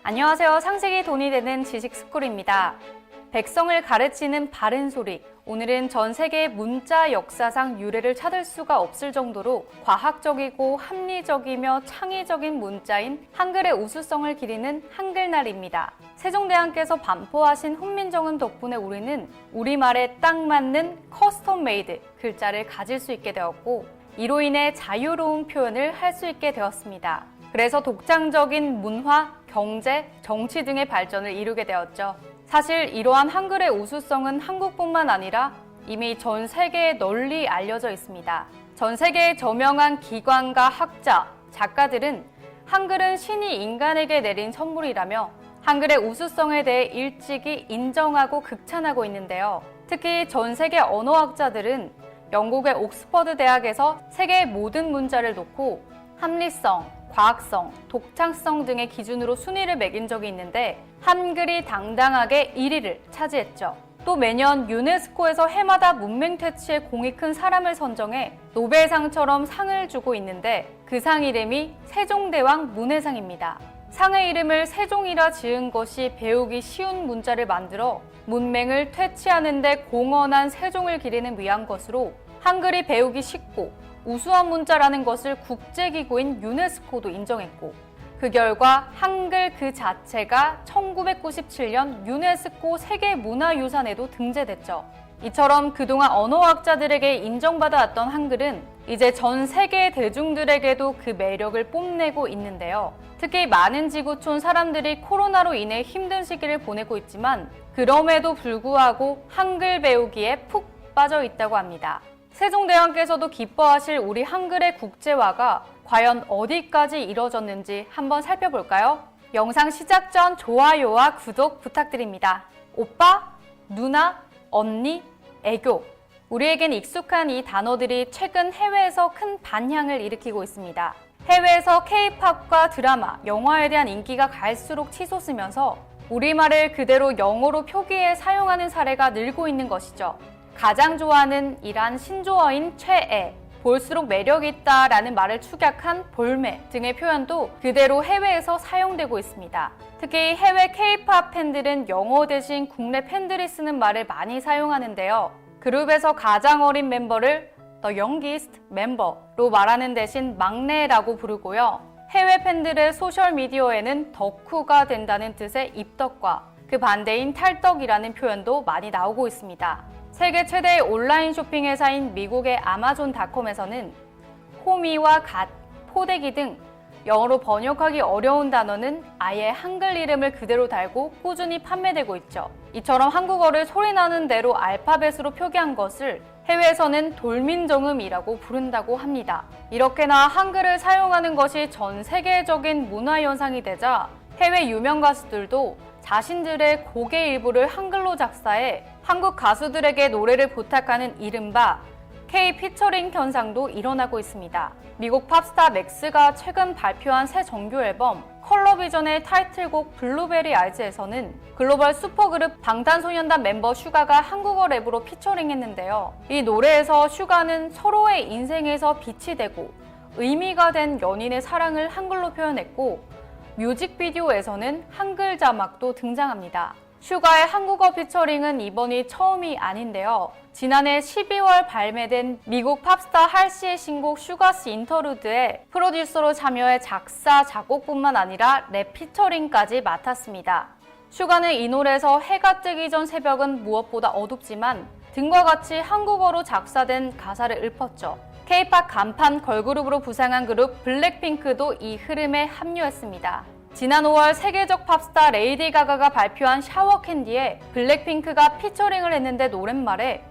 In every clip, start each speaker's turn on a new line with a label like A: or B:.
A: 안녕하세요. 상식이 돈이 되는 지식스쿨입니다. 백성을 가르치는 바른 소리. 오늘은 전 세계 문자 역사상 유래를 찾을 수가 없을 정도로 과학적이고 합리적이며 창의적인 문자인 한글의 우수성을 기리는 한글날입니다. 세종대왕께서 반포하신 훈민정음 덕분에 우리는 우리말에 딱 맞는 커스텀 메이드 글자를 가질 수 있게 되었고, 이로 인해 자유로운 표현을 할 수 있게 되었습니다. 그래서 독창적인 문화, 경제, 정치 등의 발전을 이루게 되었죠. 사실 이러한 한글의 우수성은 한국뿐만 아니라 이미 전 세계에 널리 알려져 있습니다. 전 세계의 저명한 기관가, 학자, 작가들은 한글은 신이 인간에게 내린 선물이라며 한글의 우수성에 대해 일찍이 인정하고 극찬하고 있는데요. 특히 전 세계 언어학자들은 영국의 옥스퍼드 대학에서 세계의 모든 문자를 놓고 합리성, 과학성, 독창성 등의 기준으로 순위를 매긴 적이 있는데 한글이 당당하게 1위를 차지했죠. 또 매년 유네스코에서 해마다 문맹 퇴치에 공이 큰 사람을 선정해 노벨상처럼 상을 주고 있는데 그 상 이름이 세종대왕 문해상입니다. 상의 이름을 세종이라 지은 것이 배우기 쉬운 문자를 만들어 문맹을 퇴치하는 데 공헌한 세종을 기리는 위한 것으로 한글이 배우기 쉽고 우수한 문자라는 것을 국제기구인 유네스코도 인정했고, 그 결과 한글 그 자체가 1997년 유네스코 세계문화유산에도 등재됐죠. 이처럼 그동안 언어학자들에게 인정받아왔던 한글은 이제 전 세계 대중들에게도 그 매력을 뽐내고 있는데요. 특히 많은 지구촌 사람들이 코로나로 인해 힘든 시기를 보내고 있지만 그럼에도 불구하고 한글 배우기에 푹 빠져 있다고 합니다. 세종대왕께서도 기뻐하실 우리 한글의 국제화가 과연 어디까지 이뤄졌는지 한번 살펴볼까요? 영상 시작 전 좋아요와 구독 부탁드립니다. 오빠, 누나, 언니, 애교. 우리에겐 익숙한 이 단어들이 최근 해외에서 큰 반향을 일으키고 있습니다. 해외에서 K-팝과 드라마, 영화에 대한 인기가 갈수록 치솟으면서 우리말을 그대로 영어로 표기해 사용하는 사례가 늘고 있는 것이죠. 가장 좋아하는 이란 신조어인 최애, 볼수록 매력있다 라는 말을 축약한 볼매 등의 표현도 그대로 해외에서 사용되고 있습니다. 특히 해외 K-팝 팬들은 영어 대신 국내 팬들이 쓰는 말을 많이 사용하는데요. 그룹에서 가장 어린 멤버를 The Youngest Member로 말하는 대신 막내라고 부르고요. 해외 팬들의 소셜미디어에는 덕후가 된다는 뜻의 입덕과 그 반대인 탈덕이라는 표현도 많이 나오고 있습니다. 세계 최대의 온라인 쇼핑 회사인 미국의 아마존닷컴에서는 호미와 갓, 포대기 등 영어로 번역하기 어려운 단어는 아예 한글 이름을 그대로 달고 꾸준히 판매되고 있죠. 이처럼 한국어를 소리나는 대로 알파벳으로 표기한 것을 해외에서는 돌민정음이라고 부른다고 합니다. 이렇게나 한글을 사용하는 것이 전 세계적인 문화현상이 되자 해외 유명 가수들도 자신들의 곡의 일부를 한글로 작사해 한국 가수들에게 노래를 부탁하는 이른바 K-피처링 현상도 일어나고 있습니다. 미국 팝스타 맥스가 최근 발표한 새 정규 앨범 컬러비전의 타이틀곡 블루베리 아이즈에서는 글로벌 슈퍼그룹 방탄소년단 멤버 슈가가 한국어 랩으로 피처링했는데요. 이 노래에서 슈가는 서로의 인생에서 빛이 되고 의미가 된 연인의 사랑을 한글로 표현했고, 뮤직비디오에서는 한글 자막도 등장합니다. 슈가의 한국어 피처링은 이번이 처음이 아닌데요. 지난해 12월 발매된 미국 팝스타 할시의 신곡 슈가스 인터루드에 프로듀서로 참여해 작사, 작곡뿐만 아니라 랩 피처링까지 맡았습니다. 슈가는 이 노래에서 해가 뜨기 전 새벽은 무엇보다 어둡지만 등과 같이 한국어로 작사된 가사를 읊었죠. K-팝 간판 걸그룹으로 부상한 그룹 블랙핑크도 이 흐름에 합류했습니다. 지난 5월 세계적 팝스타 레이디 가가가 발표한 샤워 캔디에 블랙핑크가 피처링을 했는데 노랫말에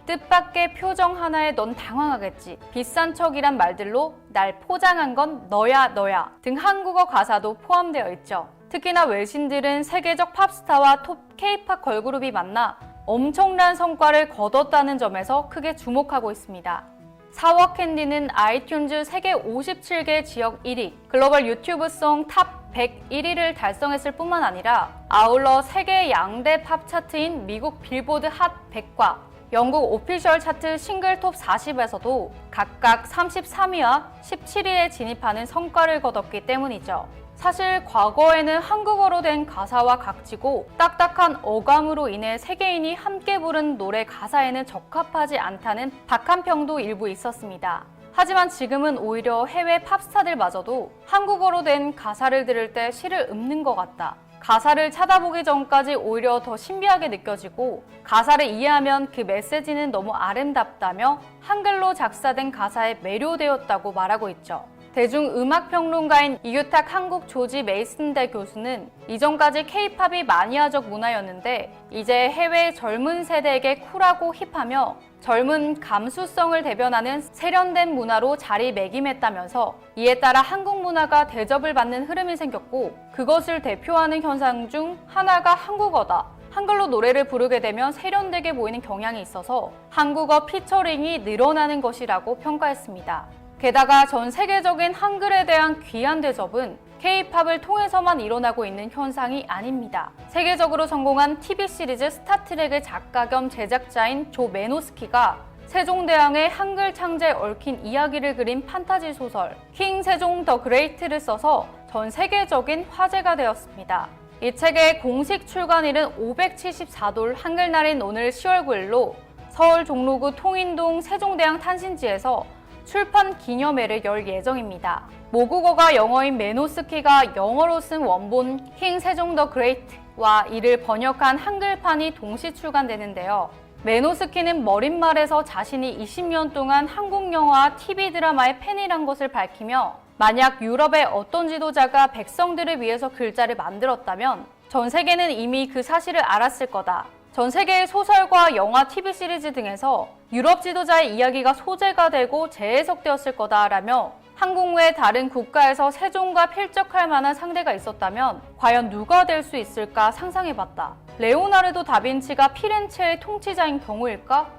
A: 뜻밖의 표정 하나에 넌 당황하겠지, 비싼 척이란 말들로 날 포장한 건 너야 너야 등 한국어 가사도 포함되어 있죠. 특히나 외신들은 세계적 팝스타와 톱 K-팝 걸그룹이 만나 엄청난 성과를 거뒀다는 점에서 크게 주목하고 있습니다. 사워 캔디는 아이튠즈 세계 57개 지역 1위, 글로벌 유튜브송 탑 101위를 달성했을 뿐만 아니라 아울러 세계 양대 팝 차트인 미국 빌보드 핫 100과 영국 오피셜 차트 싱글 톱 40에서도 각각 33위와 17위에 진입하는 성과를 거뒀기 때문이죠. 사실 과거에는 한국어로 된 가사와 각지고 딱딱한 어감으로 인해 세계인이 함께 부른 노래 가사에는 적합하지 않다는 박한평도 일부 있었습니다. 하지만 지금은 오히려 해외 팝스타들마저도 한국어로 된 가사를 들을 때 시를 읊는 것 같다. 가사를 찾아보기 전까지 오히려 더 신비하게 느껴지고 가사를 이해하면 그 메시지는 너무 아름답다며 한글로 작사된 가사에 매료되었다고 말하고 있죠. 대중음악평론가인 이유탁 한국 조지 메이슨대 교수는 이전까지 K-팝이 마니아적 문화였는데 이제 해외 젊은 세대에게 쿨하고 힙하며 젊은 감수성을 대변하는 세련된 문화로 자리매김했다면서 이에 따라 한국 문화가 대접을 받는 흐름이 생겼고 그것을 대표하는 현상 중 하나가 한국어다. 한글로 노래를 부르게 되면 세련되게 보이는 경향이 있어서 한국어 피처링이 늘어나는 것이라고 평가했습니다. 게다가 전 세계적인 한글에 대한 귀한 대접은 K-팝을 통해서만 일어나고 있는 현상이 아닙니다. 세계적으로 성공한 TV 시리즈 스타트rek의 작가 겸 제작자인 조 메노스키가 세종대왕의 한글 창제에 얽힌 이야기를 그린 판타지 소설 킹 세종 더 그레이트를 써서 전 세계적인 화제가 되었습니다. 이 책의 공식 출간일은 574돌 한글날인 오늘 10월 9일로 서울 종로구 통인동 세종대왕 탄신지에서 출판 기념회를 열 예정입니다. 모국어가 영어인 메노스키가 영어로 쓴 원본 킹 세종 더 그레이트와 이를 번역한 한글판이 동시 출간되는데요. 메노스키는 머릿말에서 자신이 20년 동안 한국 영화와 TV 드라마의 팬이란 것을 밝히며 만약 유럽의 어떤 지도자가 백성들을 위해서 글자를 만들었다면 전 세계는 이미 그 사실을 알았을 거다. 전 세계의 소설과 영화, TV 시리즈 등에서 유럽 지도자의 이야기가 소재가 되고 재해석되었을 거다라며 한국 외 다른 국가에서 세종과 필적할 만한 상대가 있었다면 과연 누가 될 수 있을까 상상해봤다. 레오나르도 다빈치가 피렌체의 통치자인 경우일까?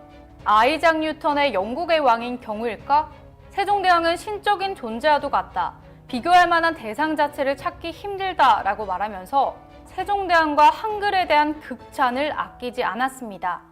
A: 아이작 뉴턴의 영국의 왕인 경우일까? 세종대왕은 신적인 존재와도 같다. 비교할 만한 대상 자체를 찾기 힘들다라고 말하면서 세종대왕과 한글에 대한 극찬을 아끼지 않았습니다.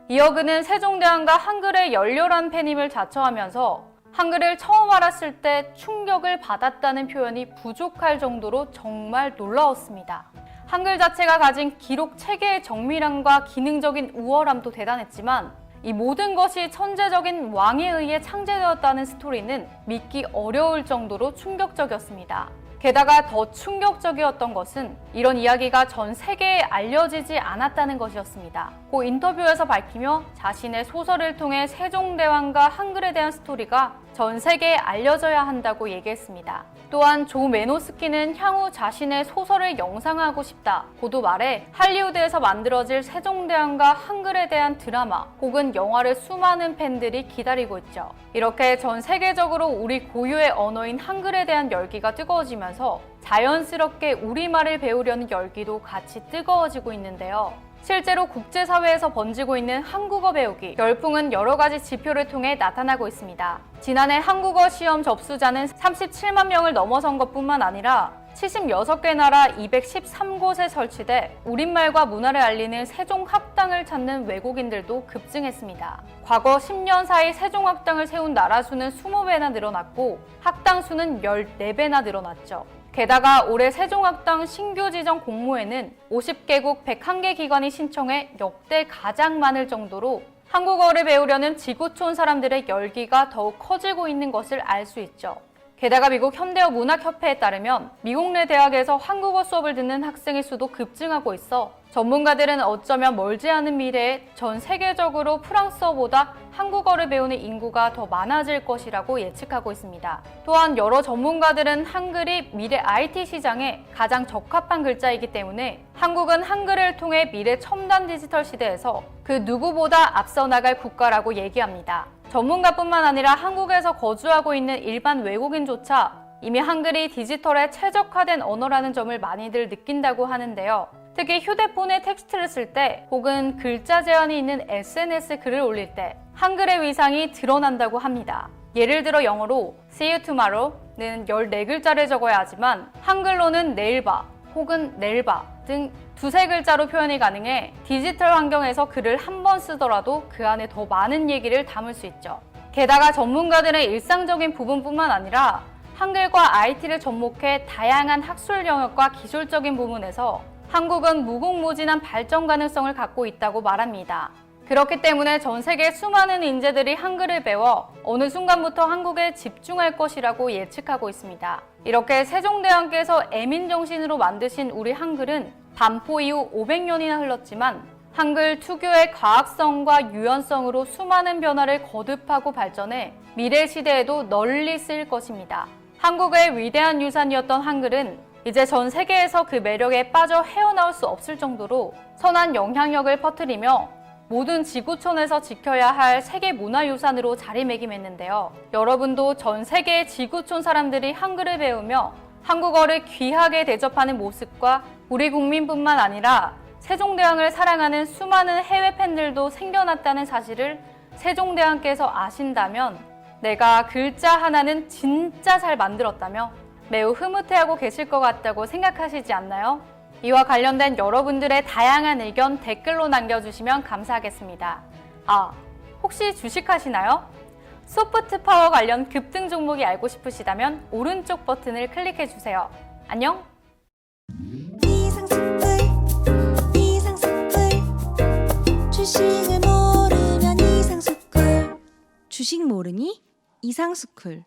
A: 이어 그는 세종대왕과 한글의 열렬한 팬임을 자처하면서 한글을 처음 알았을 때 충격을 받았다는 표현이 부족할 정도로 정말 놀라웠습니다. 한글 자체가 가진 기록 체계의 정밀함과 기능적인 우월함도 대단했지만 이 모든 것이 천재적인 왕에 의해 창제되었다는 스토리는 믿기 어려울 정도로 충격적이었습니다. 게다가 더 충격적이었던 것은 이런 이야기가 전 세계에 알려지지 않았다는 것이었습니다. 고 인터뷰에서 밝히며 자신의 소설을 통해 세종대왕과 한글에 대한 스토리가 전 세계에 알려져야 한다고 얘기했습니다. 또한 조 메노스키는 향후 자신의 소설을 영상화하고 싶다 고도 말해 할리우드에서 만들어질 세종대왕과 한글에 대한 드라마 혹은 영화를 수많은 팬들이 기다리고 있죠. 이렇게 전 세계적으로 우리 고유의 언어인 한글에 대한 열기가 뜨거워지면서 자연스럽게 우리말을 배우려는 열기도 같이 뜨거워지고 있는데요. 실제로 국제사회에서 번지고 있는 한국어 배우기 열풍은 여러 가지 지표를 통해 나타나고 있습니다. 지난해 한국어 시험 접수자는 37만 명을 넘어선 것뿐만 아니라 76개 나라 213곳에 설치돼 우리말과 문화를 알리는 세종학당을 찾는 외국인들도 급증했습니다. 과거 10년 사이 세종학당을 세운 나라 수는 20배나 늘어났고 학당 수는 14배나 늘어났죠. 게다가 올해 세종학당 신규 지정 공모에는 50개국 101개 기관이 신청해 역대 가장 많을 정도로 한국어를 배우려는 지구촌 사람들의 열기가 더욱 커지고 있는 것을 알 수 있죠. 게다가 미국 현대어 문학협회에 따르면 미국 내 대학에서 한국어 수업을 듣는 학생의 수도 급증하고 있어 전문가들은 어쩌면 멀지 않은 미래에 전 세계적으로 프랑스어보다 한국어를 배우는 인구가 더 많아질 것이라고 예측하고 있습니다. 또한 여러 전문가들은 한글이 미래 IT 시장에 가장 적합한 글자이기 때문에 한국은 한글을 통해 미래 첨단 디지털 시대에서 그 누구보다 앞서 나갈 국가라고 얘기합니다. 전문가뿐만 아니라 한국에서 거주하고 있는 일반 외국인조차 이미 한글이 디지털에 최적화된 언어라는 점을 많이들 느낀다고 하는데요. 특히 휴대폰에 텍스트를 쓸 때 혹은 글자 제한이 있는 SNS 글을 올릴 때 한글의 위상이 드러난다고 합니다. 예를 들어 영어로 See you tomorrow는 14글자를 적어야 하지만 한글로는 내일 봐 혹은 넬바 등 두세 글자로 표현이 가능해 디지털 환경에서 글을 한 번 쓰더라도 그 안에 더 많은 얘기를 담을 수 있죠. 게다가 전문가들의 일상적인 부분뿐만 아니라 한글과 IT를 접목해 다양한 학술 영역과 기술적인 부분에서 한국은 무궁무진한 발전 가능성을 갖고 있다고 말합니다. 그렇기 때문에 전 세계 수많은 인재들이 한글을 배워 어느 순간부터 한국에 집중할 것이라고 예측하고 있습니다. 이렇게 세종대왕께서 애민정신으로 만드신 우리 한글은 반포 이후 500년이나 흘렀지만 한글 특유의 과학성과 유연성으로 수많은 변화를 거듭하고 발전해 미래 시대에도 널리 쓰일 것입니다. 한국의 위대한 유산이었던 한글은 이제 전 세계에서 그 매력에 빠져 헤어나올 수 없을 정도로 선한 영향력을 퍼뜨리며 모든 지구촌에서 지켜야 할 세계 문화유산으로 자리매김했는데요. 여러분도 전 세계의 지구촌 사람들이 한글을 배우며 한국어를 귀하게 대접하는 모습과 우리 국민뿐만 아니라 세종대왕을 사랑하는 수많은 해외 팬들도 생겨났다는 사실을 세종대왕께서 아신다면 내가 글자 하나는 진짜 잘 만들었다며 매우 흐뭇해하고 계실 것 같다고 생각하시지 않나요? 이와 관련된 여러분들의 다양한 의견 댓글로 남겨주시면 감사하겠습니다. 혹시 주식하시나요? 소프트 파워 관련 급등 종목이 알고 싶으시다면 오른쪽 버튼을 클릭해주세요. 안녕!
B: 주식을 모르면 이상스쿨. 주식 모르니? 이상스쿨.